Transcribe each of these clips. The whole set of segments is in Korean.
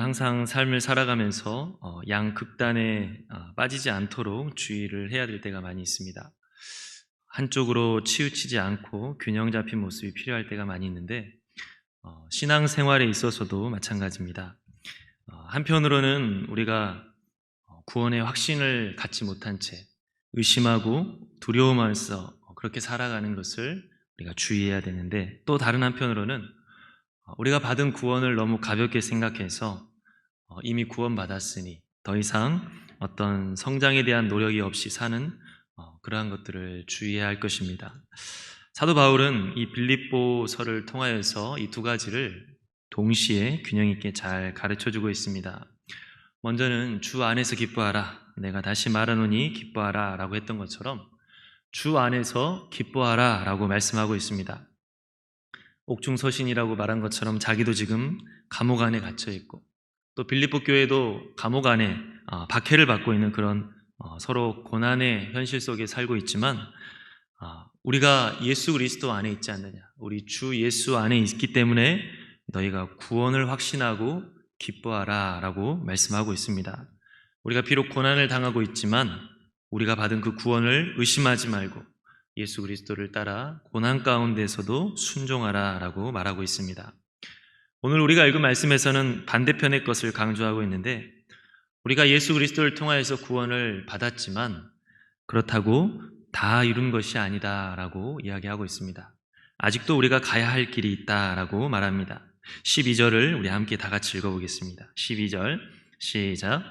항상 삶을 살아가면서 양극단에 빠지지 않도록 주의를 해야 될 때가 많이 있습니다. 한쪽으로 치우치지 않고 균형 잡힌 모습이 필요할 때가 많이 있는데 신앙생활에 있어서도 마찬가지입니다. 한편으로는 우리가 구원의 확신을 갖지 못한 채 의심하고 두려워하면서 그렇게 살아가는 것을 우리가 주의해야 되는데, 또 다른 한편으로는 우리가 받은 구원을 너무 가볍게 생각해서 이미 구원받았으니 더 이상 어떤 성장에 대한 노력이 없이 사는 그러한 것들을 주의해야 할 것입니다. 사도 바울은 이 빌립보서를 통하여서 이 두 가지를 동시에 균형 있게 잘 가르쳐주고 있습니다. 먼저는 주 안에서 기뻐하라, 내가 다시 말하노니 기뻐하라 라고 했던 것처럼 주 안에서 기뻐하라 라고 말씀하고 있습니다. 옥중서신이라고 말한 것처럼 자기도 지금 감옥 안에 갇혀 있고, 또 빌립보 교회도 감옥 안에 박해를 받고 있는 그런 서로 고난의 현실 속에 살고 있지만, 우리가 예수 그리스도 안에 있지 않느냐, 우리 주 예수 안에 있기 때문에 너희가 구원을 확신하고 기뻐하라 라고 말씀하고 있습니다. 우리가 비록 고난을 당하고 있지만 우리가 받은 그 구원을 의심하지 말고 예수 그리스도를 따라 고난 가운데서도 순종하라 라고 말하고 있습니다. 오늘 우리가 읽은 말씀에서는 반대편의 것을 강조하고 있는데, 우리가 예수 그리스도를 통하여서 구원을 받았지만 그렇다고 다 이룬 것이 아니다 라고 이야기하고 있습니다. 아직도 우리가 가야 할 길이 있다 라고 말합니다. 12절을 우리 함께 다 같이 읽어보겠습니다. 12절 시작.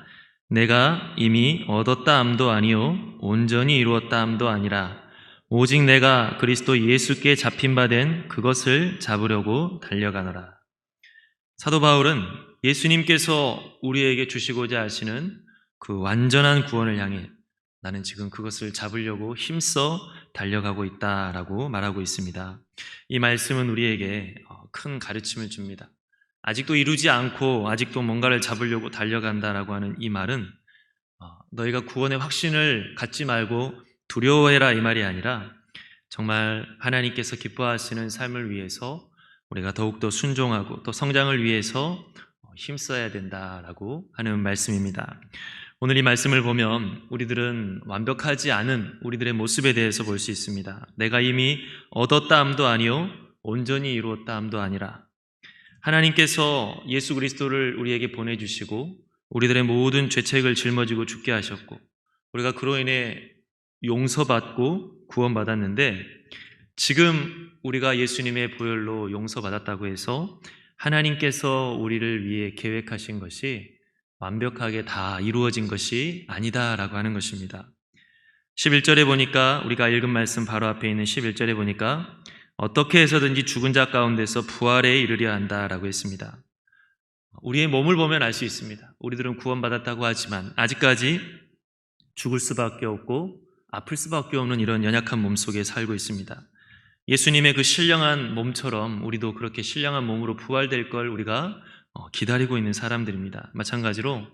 내가 이미 얻었다 함도 아니요 온전히 이루었다 함도 아니라 오직 내가 그리스도 예수께 잡힌 바 된 그것을 잡으려고 달려가노라. 사도 바울은 예수님께서 우리에게 주시고자 하시는 그 완전한 구원을 향해 나는 지금 그것을 잡으려고 힘써 달려가고 있다라고 말하고 있습니다. 이 말씀은 우리에게 큰 가르침을 줍니다. 아직도 이루지 않고 아직도 뭔가를 잡으려고 달려간다라고 하는 이 말은 너희가 구원의 확신을 갖지 말고 두려워해라 이 말이 아니라, 정말 하나님께서 기뻐하시는 삶을 위해서 우리가 더욱더 순종하고 또 성장을 위해서 힘써야 된다라고 하는 말씀입니다. 오늘 이 말씀을 보면 우리들은 완벽하지 않은 우리들의 모습에 대해서 볼 수 있습니다. 내가 이미 얻었다 함도 아니요 온전히 이루었다 함도 아니라, 하나님께서 예수 그리스도를 우리에게 보내주시고 우리들의 모든 죄책을 짊어지고 죽게 하셨고 우리가 그로 인해 용서받고 구원받았는데, 지금 우리가 예수님의 보혈로 용서받았다고 해서 하나님께서 우리를 위해 계획하신 것이 완벽하게 다 이루어진 것이 아니다라고 하는 것입니다. 11절에 보니까, 우리가 읽은 말씀 바로 앞에 있는 11절에 보니까 어떻게 해서든지 죽은 자 가운데서 부활에 이르려 한다라고 했습니다. 우리의 몸을 보면 알 수 있습니다. 우리들은 구원받았다고 하지만 아직까지 죽을 수밖에 없고 아플 수밖에 없는 이런 연약한 몸 속에 살고 있습니다. 예수님의 그 신령한 몸처럼 우리도 그렇게 신령한 몸으로 부활될 걸 우리가 기다리고 있는 사람들입니다. 마찬가지로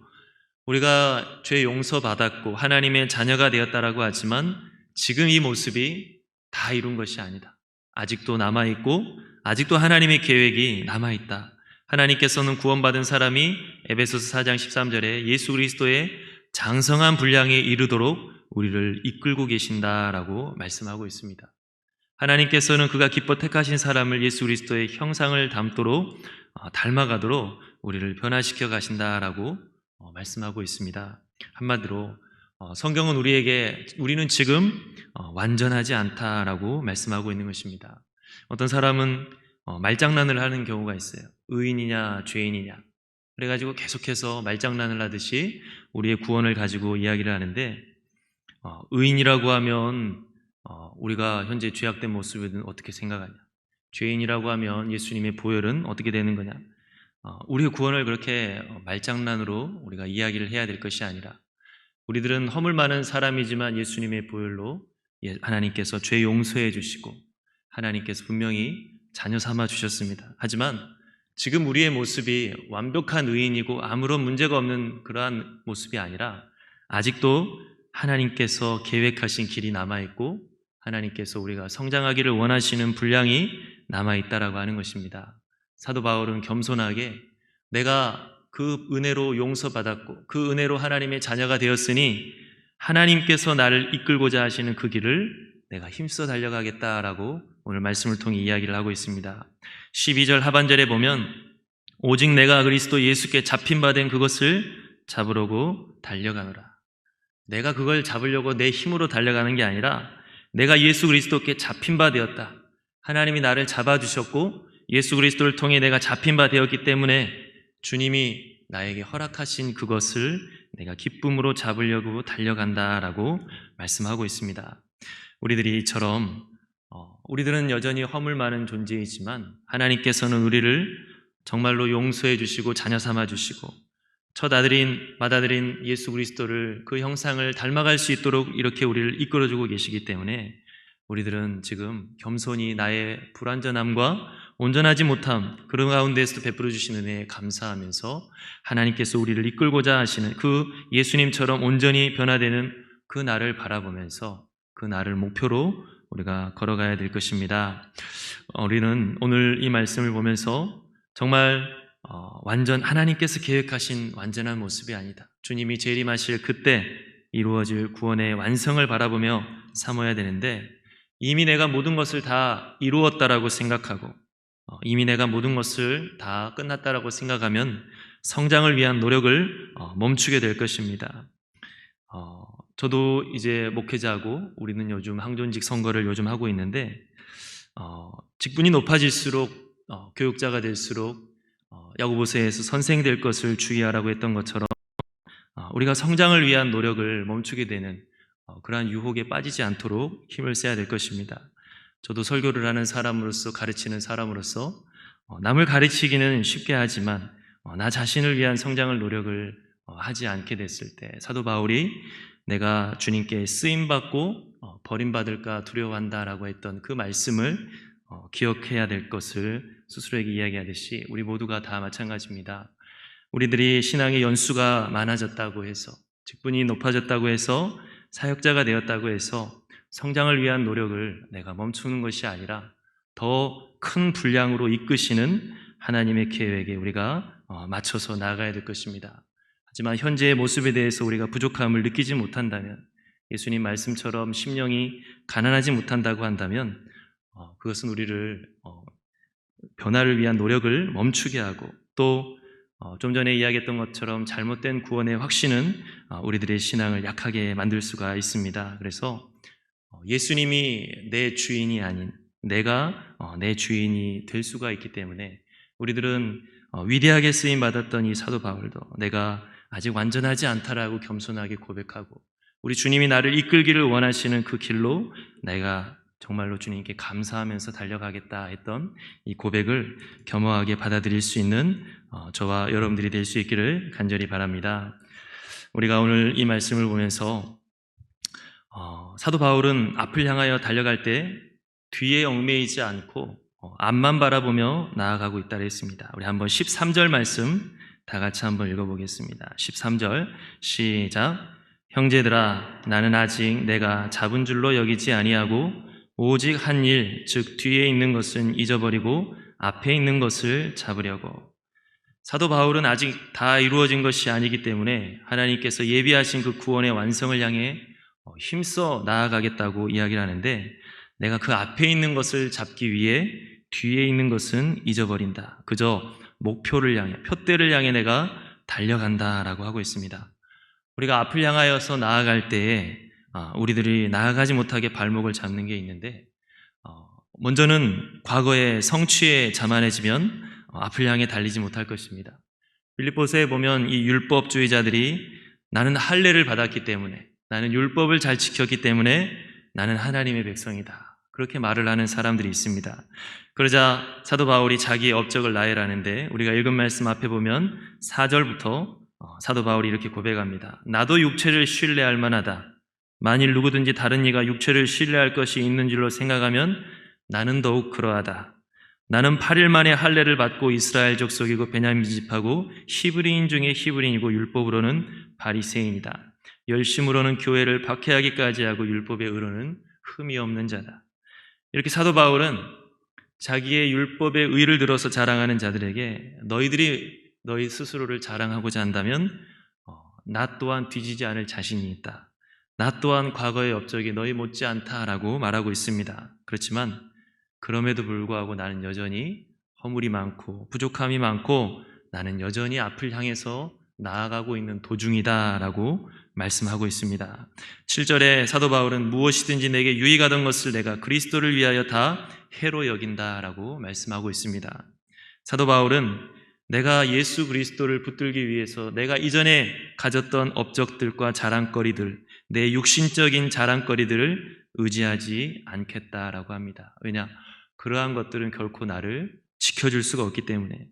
우리가 죄 용서받았고 하나님의 자녀가 되었다라고 하지만 지금 이 모습이 다 이룬 것이 아니다. 아직도 남아있고 아직도 하나님의 계획이 남아있다. 하나님께서는 구원받은 사람이 에베소서 4장 13절에 예수 그리스도의 장성한 분량에 이르도록 우리를 이끌고 계신다라고 말씀하고 있습니다. 하나님께서는 그가 기뻐 택하신 사람을 예수 그리스도의 형상을 닮도록 닮아가도록 우리를 변화시켜 가신다라고 말씀하고 있습니다. 한마디로 성경은 우리는 지금 완전하지 않다라고 말씀하고 있는 것입니다. 어떤 사람은 말장난을 하는 경우가 있어요. 의인이냐 죄인이냐 그래가지고 계속해서 말장난을 하듯이 우리의 구원을 가지고 이야기를 하는데, 의인이라고 하면 우리가 현재 죄악된 모습은 어떻게 생각하냐, 죄인이라고 하면 예수님의 보혈은 어떻게 되는 거냐, 우리의 구원을 그렇게 말장난으로 우리가 이야기를 해야 될 것이 아니라, 우리들은 허물 많은 사람이지만 예수님의 보혈로 하나님께서 죄 용서해 주시고 하나님께서 분명히 자녀 삼아 주셨습니다. 하지만 지금 우리의 모습이 완벽한 의인이고 아무런 문제가 없는 그러한 모습이 아니라 아직도 하나님께서 계획하신 길이 남아있고 하나님께서 우리가 성장하기를 원하시는 분량이 남아있다라고 하는 것입니다. 사도 바울은 겸손하게 내가 그 은혜로 용서받았고 그 은혜로 하나님의 자녀가 되었으니 하나님께서 나를 이끌고자 하시는 그 길을 내가 힘써 달려가겠다라고 오늘 말씀을 통해 이야기를 하고 있습니다. 12절 하반절에 보면 오직 내가 그리스도 예수께 잡힌 바 된 그것을 잡으려고 달려가노라. 내가 그걸 잡으려고 내 힘으로 달려가는 게 아니라 내가 예수 그리스도께 잡힌 바 되었다. 하나님이 나를 잡아주셨고 예수 그리스도를 통해 내가 잡힌 바 되었기 때문에 주님이 나에게 허락하신 그것을 내가 기쁨으로 잡으려고 달려간다라고 말씀하고 있습니다. 우리들이 이처럼 우리들은 여전히 허물 많은 존재이지만 하나님께서는 우리를 정말로 용서해 주시고 자녀 삼아 주시고 첫 맏아들인 예수 그리스도를 그 형상을 닮아갈 수 있도록 이렇게 우리를 이끌어주고 계시기 때문에 우리들은 지금 겸손히 나의 불완전함과 온전하지 못함 그런 가운데에서도 베풀어 주신 은혜에 감사하면서 하나님께서 우리를 이끌고자 하시는 그 예수님처럼 온전히 변화되는 그 날을 바라보면서 그 날을 목표로 우리가 걸어가야 될 것입니다. 우리는 오늘 이 말씀을 보면서 정말 완전 하나님께서 계획하신 완전한 모습이 아니다. 주님이 재림하실 그때 이루어질 구원의 완성을 바라보며 삼아야 되는데 이미 내가 모든 것을 다 이루었다라고 생각하고 이미 내가 모든 것을 다 끝났다라고 생각하면 성장을 위한 노력을 멈추게 될 것입니다. 저도 이제 목회자고 우리는 요즘 항존직 선거를 요즘 하고 있는데 직분이 높아질수록 교육자가 될수록 야고보서에서 선생 될 것을 주의하라고 했던 것처럼 우리가 성장을 위한 노력을 멈추게 되는 그러한 유혹에 빠지지 않도록 힘을 써야 될 것입니다. 저도 설교를 하는 사람으로서 가르치는 사람으로서 남을 가르치기는 쉽게 하지만 나 자신을 위한 성장을 노력을 하지 않게 됐을 때 사도 바울이 내가 주님께 쓰임받고 버림받을까 두려워한다라고 했던 그 말씀을 기억해야 될 것을 스스로에게 이야기하듯이 우리 모두가 다 마찬가지입니다. 우리들이 신앙의 연수가 많아졌다고 해서 직분이 높아졌다고 해서 사역자가 되었다고 해서 성장을 위한 노력을 내가 멈추는 것이 아니라 더 큰 분량으로 이끄시는 하나님의 계획에 우리가 맞춰서 나아가야 될 것입니다. 하지만 현재의 모습에 대해서 우리가 부족함을 느끼지 못한다면 예수님 말씀처럼 심령이 가난하지 못한다고 한다면 그것은 우리를 변화를 위한 노력을 멈추게 하고 또 좀 전에 이야기했던 것처럼 잘못된 구원의 확신은 우리들의 신앙을 약하게 만들 수가 있습니다. 그래서 예수님이 내 주인이 아닌 내가 내 주인이 될 수가 있기 때문에 우리들은 위대하게 쓰임받았던 이 사도 바울도 내가 아직 완전하지 않다라고 겸손하게 고백하고 우리 주님이 나를 이끌기를 원하시는 그 길로 내가 정말로 주님께 감사하면서 달려가겠다 했던 이 고백을 겸허하게 받아들일 수 있는 저와 여러분들이 될 수 있기를 간절히 바랍니다. 우리가 오늘 이 말씀을 보면서 사도 바울은 앞을 향하여 달려갈 때 뒤에 얽매이지 않고 앞만 바라보며 나아가고 있다고 했습니다. 우리 한번 13절 말씀 다 같이 한번 읽어보겠습니다. 13절 시작. 형제들아 나는 아직 내가 잡은 줄로 여기지 아니하고 오직 한 일, 즉 뒤에 있는 것은 잊어버리고 앞에 있는 것을 잡으려고. 사도 바울은 아직 다 이루어진 것이 아니기 때문에 하나님께서 예비하신 그 구원의 완성을 향해 힘써 나아가겠다고 이야기를 하는데 내가 그 앞에 있는 것을 잡기 위해 뒤에 있는 것은 잊어버린다. 그저 목표를 향해, 표대를 향해 내가 달려간다라고 하고 있습니다. 우리가 앞을 향하여서 나아갈 때에 우리들이 나아가지 못하게 발목을 잡는 게 있는데 먼저는 과거의 성취에 자만해지면 앞을 향해 달리지 못할 것입니다. 빌립보서에 보면 이 율법주의자들이 나는 할례를 받았기 때문에 나는 율법을 잘 지켰기 때문에 나는 하나님의 백성이다. 그렇게 말을 하는 사람들이 있습니다. 그러자 사도 바울이 자기의 업적을 나열하는데 우리가 읽은 말씀 앞에 보면 4절부터 사도 바울이 이렇게 고백합니다. 나도 육체를 신뢰할 만하다. 만일 누구든지 다른 이가 육체를 신뢰할 것이 있는 줄로 생각하면 나는 더욱 그러하다. 나는 8일 만에 할례를 받고 이스라엘 족속이고 베냐민 집하고 히브리인 중에 히브리인이고 율법으로는 바리새인이다. 열심으로는 교회를 박해하기까지 하고 율법의 의로는 흠이 없는 자다. 이렇게 사도 바울은 자기의 율법의 의를 들어서 자랑하는 자들에게 너희들이 너희 스스로를 자랑하고자 한다면 나 또한 뒤지지 않을 자신이 있다. 나 또한 과거의 업적이 너희 못지않다라고 말하고 있습니다. 그렇지만 그럼에도 불구하고 나는 여전히 허물이 많고 부족함이 많고 나는 여전히 앞을 향해서 나아가고 있는 도중이다라고 말씀하고 있습니다. 7절에 사도 바울은 무엇이든지 내게 유익하던 것을 내가 그리스도를 위하여 다 해로 여긴다라고 말씀하고 있습니다. 사도 바울은 내가 예수 그리스도를 붙들기 위해서 내가 이전에 가졌던 업적들과 자랑거리들, 내 육신적인 자랑거리들을 의지하지 않겠다라고 합니다. 왜냐? 그러한 것들은 결코 나를 지켜줄 수가 없기 때문에,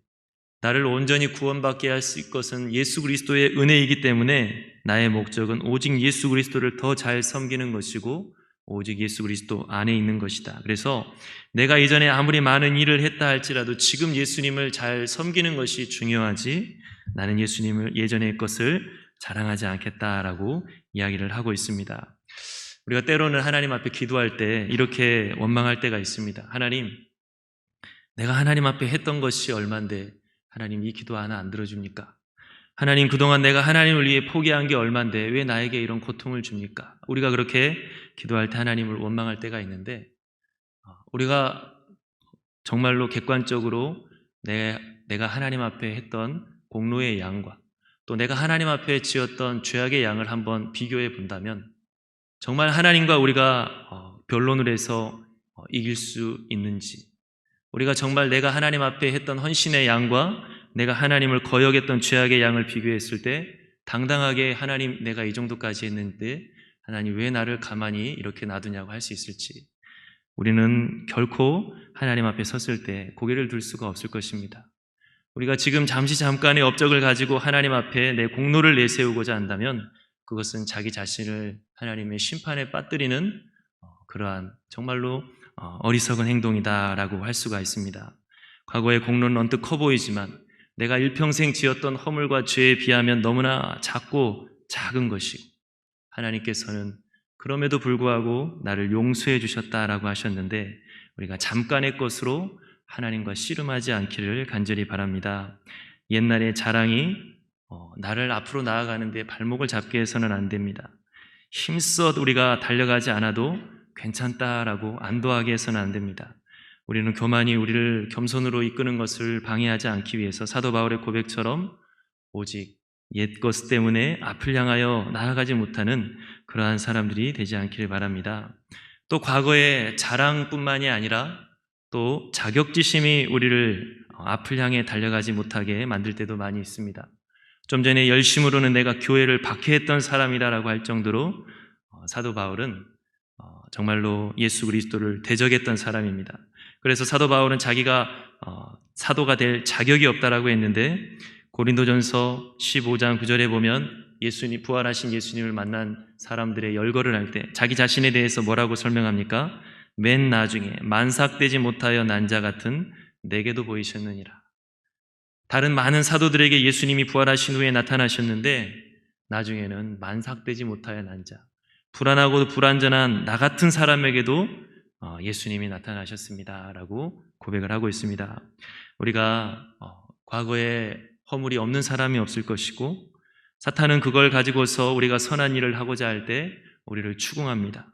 나를 온전히 구원받게 할 수 있는 것은 예수 그리스도의 은혜이기 때문에 나의 목적은 오직 예수 그리스도를 더 잘 섬기는 것이고 오직 예수 그리스도 안에 있는 것이다. 그래서 내가 이전에 아무리 많은 일을 했다 할지라도 지금 예수님을 잘 섬기는 것이 중요하지, 나는 예수님을 예전의 것을 자랑하지 않겠다라고 이야기를 하고 있습니다. 우리가 때로는 하나님 앞에 기도할 때 이렇게 원망할 때가 있습니다. 하나님, 내가 하나님 앞에 했던 것이 얼만데 하나님 이 기도 하나 안 들어줍니까? 하나님, 그동안 내가 하나님을 위해 포기한 게 얼만데 왜 나에게 이런 고통을 줍니까? 우리가 그렇게 기도할 때 하나님을 원망할 때가 있는데, 우리가 정말로 객관적으로 내가 하나님 앞에 했던 공로의 양과 또 내가 하나님 앞에 지었던 죄악의 양을 한번 비교해 본다면 정말 하나님과 우리가 변론을 해서 이길 수 있는지, 우리가 정말 내가 하나님 앞에 했던 헌신의 양과 내가 하나님을 거역했던 죄악의 양을 비교했을 때 당당하게 하나님, 내가 이 정도까지 했는데 하나님 왜 나를 가만히 이렇게 놔두냐고 할 수 있을지, 우리는 결코 하나님 앞에 섰을 때 고개를 들 수가 없을 것입니다. 우리가 지금 잠깐의 업적을 가지고 하나님 앞에 내 공로를 내세우고자 한다면 그것은 자기 자신을 하나님의 심판에 빠뜨리는 그러한 정말로 어리석은 행동이다라고 할 수가 있습니다. 과거의 공로는 언뜻 커 보이지만 내가 일평생 지었던 허물과 죄에 비하면 너무나 작고 작은 것이고, 하나님께서는 그럼에도 불구하고 나를 용서해 주셨다라고 하셨는데 우리가 잠깐의 것으로 하나님과 씨름하지 않기를 간절히 바랍니다. 옛날의 자랑이 나를 앞으로 나아가는 데 발목을 잡게 해서는 안 됩니다. 힘써 우리가 달려가지 않아도 괜찮다라고 안도하게 해서는 안 됩니다. 우리는 교만이 우리를 겸손으로 이끄는 것을 방해하지 않기 위해서 사도 바울의 고백처럼 오직 옛것 때문에 앞을 향하여 나아가지 못하는 그러한 사람들이 되지 않기를 바랍니다. 또 과거의 자랑뿐만이 아니라 또 자격지심이 우리를 앞을 향해 달려가지 못하게 만들 때도 많이 있습니다. 좀 전에 열심으로는 내가 교회를 박해했던 사람이다라고 할 정도로 사도 바울은 정말로 예수 그리스도를 대적했던 사람입니다. 그래서 사도 바울은 자기가 사도가 될 자격이 없다라고 했는데 고린도전서 15장 9절에 보면 부활하신 예수님을 만난 사람들의 열거를 할 때 자기 자신에 대해서 뭐라고 설명합니까? 맨 나중에 만삭되지 못하여 난 자 같은 내게도 보이셨느니라. 다른 많은 사도들에게 예수님이 부활하신 후에 나타나셨는데 나중에는 만삭되지 못하여 난 자, 불안하고 불완전한 나 같은 사람에게도 예수님이 나타나셨습니다 라고 고백을 하고 있습니다. 우리가 과거에 허물이 없는 사람이 없을 것이고 사탄은 그걸 가지고서 우리가 선한 일을 하고자 할 때 우리를 추궁합니다.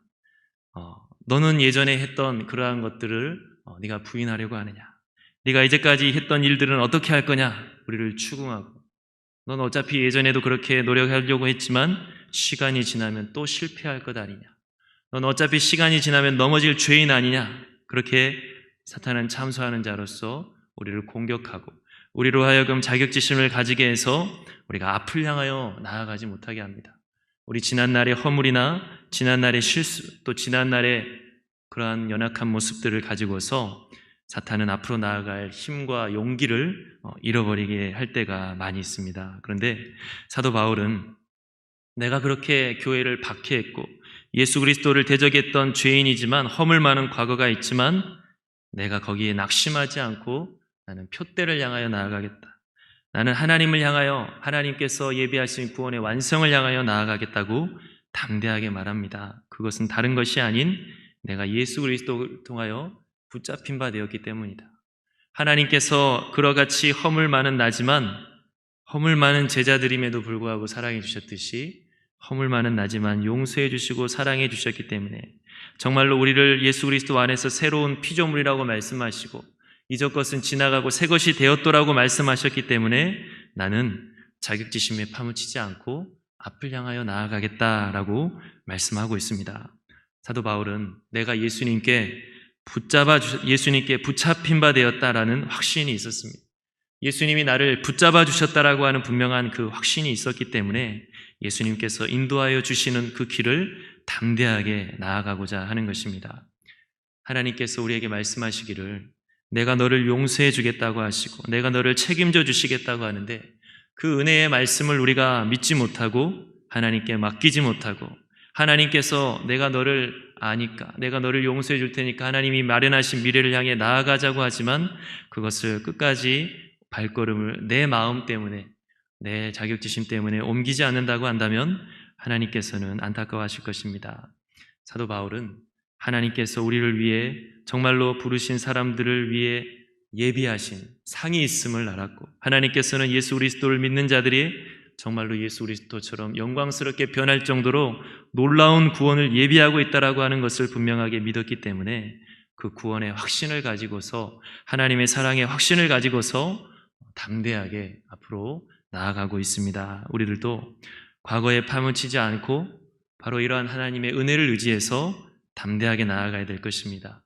너는 예전에 했던 그러한 것들을 네가 부인하려고 하느냐, 네가 이제까지 했던 일들은 어떻게 할 거냐, 우리를 추궁하고, 넌 어차피 예전에도 그렇게 노력하려고 했지만 시간이 지나면 또 실패할 것 아니냐, 넌 어차피 시간이 지나면 넘어질 죄인 아니냐, 그렇게 사탄은 참소하는 자로서 우리를 공격하고 우리로 하여금 자격지심을 가지게 해서 우리가 앞을 향하여 나아가지 못하게 합니다. 우리 지난날의 허물이나 지난날의 실수, 또 지난날의 그러한 연약한 모습들을 가지고서 사탄은 앞으로 나아갈 힘과 용기를 잃어버리게 할 때가 많이 있습니다. 그런데 사도 바울은 내가 그렇게 교회를 박해했고 예수 그리스도를 대적했던 죄인이지만 허물 많은 과거가 있지만 내가 거기에 낙심하지 않고 나는 표대를 향하여 나아가겠다. 나는 하나님을 향하여, 하나님께서 예비하신 구원의 완성을 향하여 나아가겠다고 담대하게 말합니다. 그것은 다른 것이 아닌 내가 예수 그리스도를 통하여 붙잡힌 바 되었기 때문이다. 하나님께서 그와 같이 허물 많은 나지만 허물 많은 제자들임에도 불구하고 사랑해 주셨듯이 허물 많은 나지만 용서해 주시고 사랑해 주셨기 때문에 정말로 우리를 예수 그리스도 안에서 새로운 피조물이라고 말씀하시고 이전 것은 지나가고 새 것이 되었더라고 말씀하셨기 때문에 나는 자격지심에 파묻히지 않고 앞을 향하여 나아가겠다라고 말씀하고 있습니다. 사도 바울은 내가 예수님께 붙잡힌 바 되었다라는 확신이 있었습니다. 예수님이 나를 붙잡아 주셨다라고 하는 분명한 그 확신이 있었기 때문에 예수님께서 인도하여 주시는 그 길을 담대하게 나아가고자 하는 것입니다. 하나님께서 우리에게 말씀하시기를 내가 너를 용서해 주겠다고 하시고 내가 너를 책임져 주시겠다고 하는데 그 은혜의 말씀을 우리가 믿지 못하고 하나님께 맡기지 못하고 하나님께서 내가 너를 아니까 내가 너를 용서해 줄 테니까 하나님이 마련하신 미래를 향해 나아가자고 하지만 그것을 끝까지 발걸음을 내 마음 때문에 내 자격지심 때문에 옮기지 않는다고 한다면 하나님께서는 안타까워하실 것입니다. 사도 바울은 하나님께서 우리를 위해 정말로 부르신 사람들을 위해 예비하신 상이 있음을 알았고 하나님께서는 예수 그리스도를 믿는 자들이 정말로 예수 그리스도처럼 영광스럽게 변할 정도로 놀라운 구원을 예비하고 있다라고 하는 것을 분명하게 믿었기 때문에 그 구원의 확신을 가지고서 하나님의 사랑의 확신을 가지고서 담대하게 앞으로 나아가고 있습니다. 우리들도 과거에 파묻히지 않고 바로 이러한 하나님의 은혜를 의지해서 담대하게 나아가야 될 것입니다.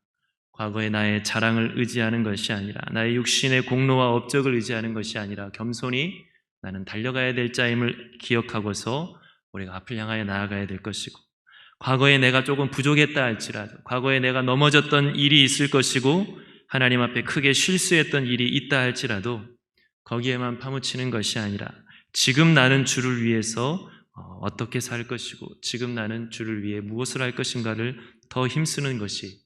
과거의 나의 자랑을 의지하는 것이 아니라 나의 육신의 공로와 업적을 의지하는 것이 아니라 겸손히 나는 달려가야 될 자임을 기억하고서 우리가 앞을 향하여 나아가야 될 것이고 과거에 내가 조금 부족했다 할지라도 과거에 내가 넘어졌던 일이 있을 것이고 하나님 앞에 크게 실수했던 일이 있다 할지라도 거기에만 파묻히는 것이 아니라 지금 나는 주를 위해서 어떻게 살 것이고 지금 나는 주를 위해 무엇을 할 것인가를 더 힘쓰는 것이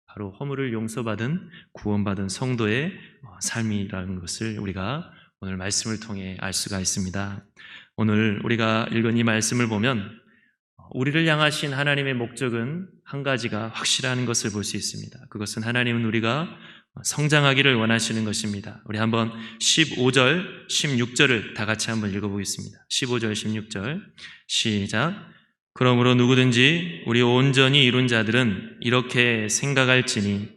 바로 허물을 용서받은 구원받은 성도의 삶이라는 것을 우리가 오늘 말씀을 통해 알 수가 있습니다. 오늘 우리가 읽은 이 말씀을 보면 우리를 향하신 하나님의 목적은 한 가지가 확실한 것을 볼 수 있습니다. 그것은 하나님은 우리가 성장하기를 원하시는 것입니다. 우리 한번 15절, 16절을 다 같이 한번 읽어보겠습니다. 15절, 16절 시작. 그러므로 누구든지 우리 온전히 이룬 자들은 이렇게 생각할지니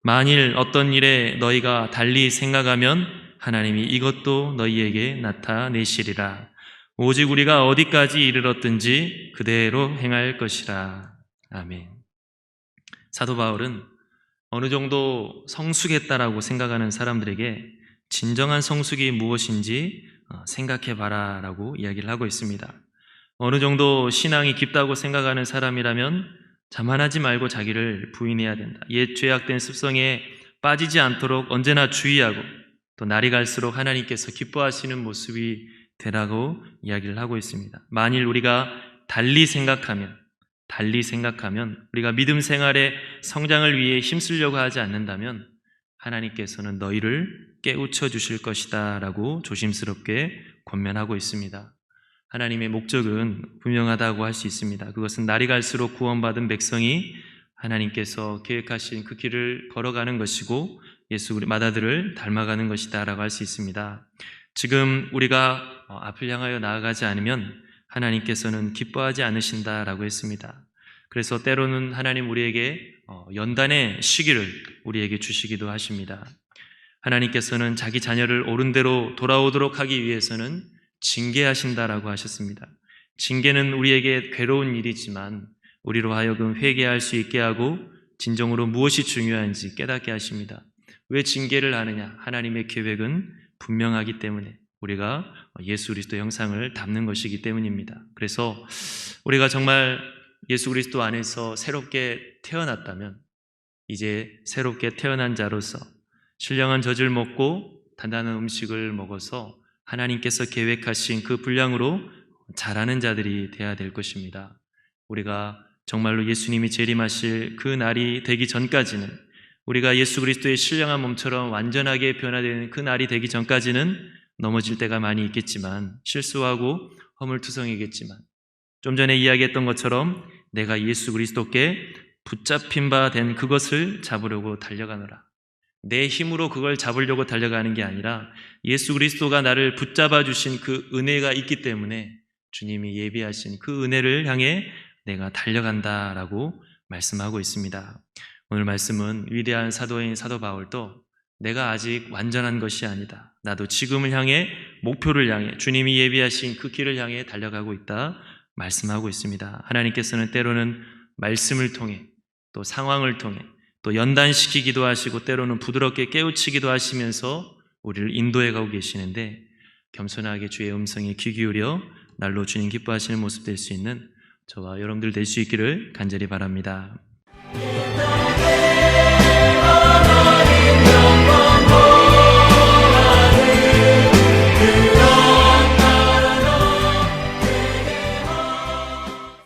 만일 어떤 일에 너희가 달리 생각하면 하나님이 이것도 너희에게 나타내시리라. 오직 우리가 어디까지 이르렀든지 그대로 행할 것이라. 아멘. 사도 바울은 어느 정도 성숙했다라고 생각하는 사람들에게 진정한 성숙이 무엇인지 생각해봐라 라고 이야기를 하고 있습니다. 어느 정도 신앙이 깊다고 생각하는 사람이라면 자만하지 말고 자기를 부인해야 된다. 옛 죄악된 습성에 빠지지 않도록 언제나 주의하고 또 날이 갈수록 하나님께서 기뻐하시는 모습이 되라고 이야기를 하고 있습니다. 만일 우리가 달리 생각하면 우리가 믿음 생활의 성장을 위해 힘쓰려고 하지 않는다면 하나님께서는 너희를 깨우쳐 주실 것이다 라고 조심스럽게 권면하고 있습니다. 하나님의 목적은 분명하다고 할 수 있습니다. 그것은 날이 갈수록 구원받은 백성이 하나님께서 계획하신 그 길을 걸어가는 것이고 예수 마다들을 닮아가는 것이다 라고 할 수 있습니다. 지금 우리가 앞을 향하여 나아가지 않으면 하나님께서는 기뻐하지 않으신다라고 했습니다. 그래서 때로는 하나님 우리에게 연단의 시기를 우리에게 주시기도 하십니다. 하나님께서는 자기 자녀를 옳은 대로 돌아오도록 하기 위해서는 징계하신다라고 하셨습니다. 징계는 우리에게 괴로운 일이지만 우리로 하여금 회개할 수 있게 하고 진정으로 무엇이 중요한지 깨닫게 하십니다. 왜 징계를 하느냐? 하나님의 계획은 분명하기 때문에 우리가 예수 그리스도 형상을 담는 것이기 때문입니다. 그래서 우리가 정말 예수 그리스도 안에서 새롭게 태어났다면 이제 새롭게 태어난 자로서 신령한 젖을 먹고 단단한 음식을 먹어서 하나님께서 계획하신 그 분량으로 자라는 자들이 되어야 될 것입니다. 우리가 정말로 예수님이 재림하실 그 날이 되기 전까지는 우리가 예수 그리스도의 신령한 몸처럼 완전하게 변화되는 그 날이 되기 전까지는 넘어질 때가 많이 있겠지만 실수하고 허물투성이겠지만 좀 전에 이야기했던 것처럼 내가 예수 그리스도께 붙잡힌 바 된 그것을 잡으려고 달려가노라. 내 힘으로 그걸 잡으려고 달려가는 게 아니라 예수 그리스도가 나를 붙잡아 주신 그 은혜가 있기 때문에 주님이 예비하신 그 은혜를 향해 내가 달려간다라고 말씀하고 있습니다. 오늘 말씀은 위대한 사도인 사도 바울도 내가 아직 완전한 것이 아니다. 나도 지금을 향해 목표를 향해 주님이 예비하신 그 길을 향해 달려가고 있다 말씀하고 있습니다. 하나님께서는 때로는 말씀을 통해 또 상황을 통해 또 연단시키기도 하시고 때로는 부드럽게 깨우치기도 하시면서 우리를 인도해 가고 계시는데 겸손하게 주의 음성에 귀 기울여 날로 주님 기뻐하시는 모습 될 수 있는 저와 여러분들 될 수 있기를 간절히 바랍니다.